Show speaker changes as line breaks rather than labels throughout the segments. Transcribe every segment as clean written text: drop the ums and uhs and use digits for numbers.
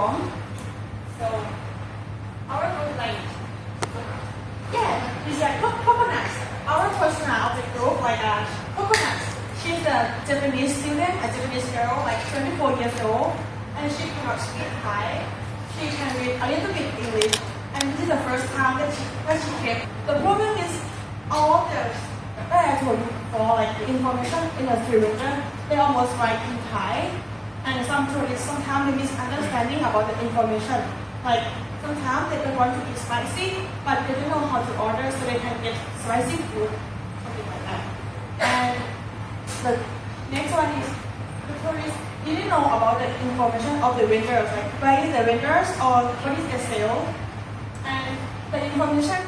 from. So our group like it's like coconuts. Our person of the group like coconuts. She's a Japanese student, a Japanese girl, like 24 years old, and she cannot speak Thai. She can read a little bit English, and this is the first time that she came. The problem is all of the I told you before, like the information in the curriculum, they almost write in Thai, and sometimes they misunderstanding about the information. Like sometimes they don't want to eat spicy, but they don't know how to order, so they can get spicy food, something like that. And the next one is the tourists didn't know about the information of the vendors, like where is the vendors or what is the sale, and the information.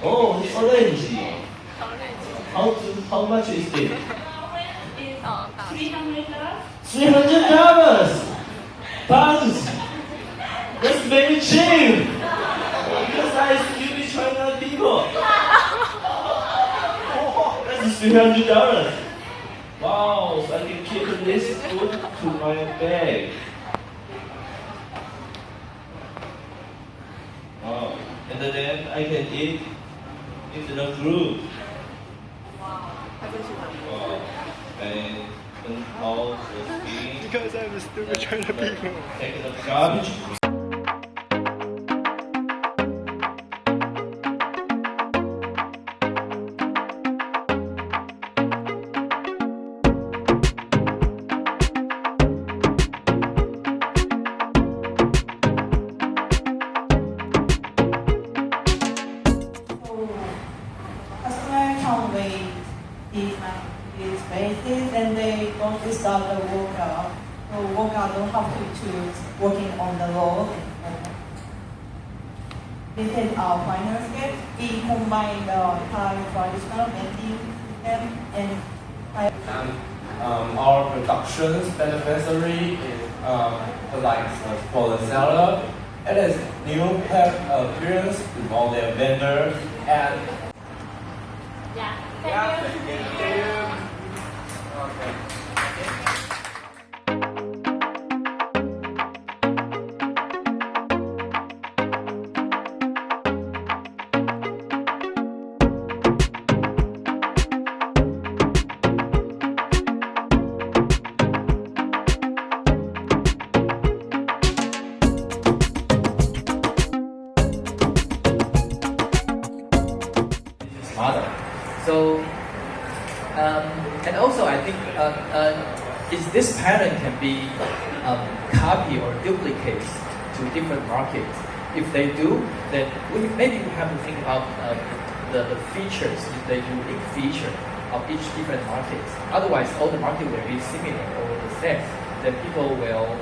Oh, it's orange. How much is it? $300. Tons. That's very cheap. Because I still be China people. Oh, that's $300. Wow, so I can keep this food to my bag. Wow, and then I can eat into the fruit. Wow, and all the skin.
Because I'm a stupid China people.
Take the garbage.
These spaces and they don't start the workout. So workout don't have to choose working on the road. This is our final sketch. We combine the Thai traditional painting system and Thai.
Our production's beneficiary is like for the seller. It is new appearance with all their vendors and thank you. Okay.
Model. So, and also I think is this pattern can be copied or duplicated to different markets. If they do, then maybe we have to think about the features, the unique feature of each different market. Otherwise, all the market will be similar or the same. Then people will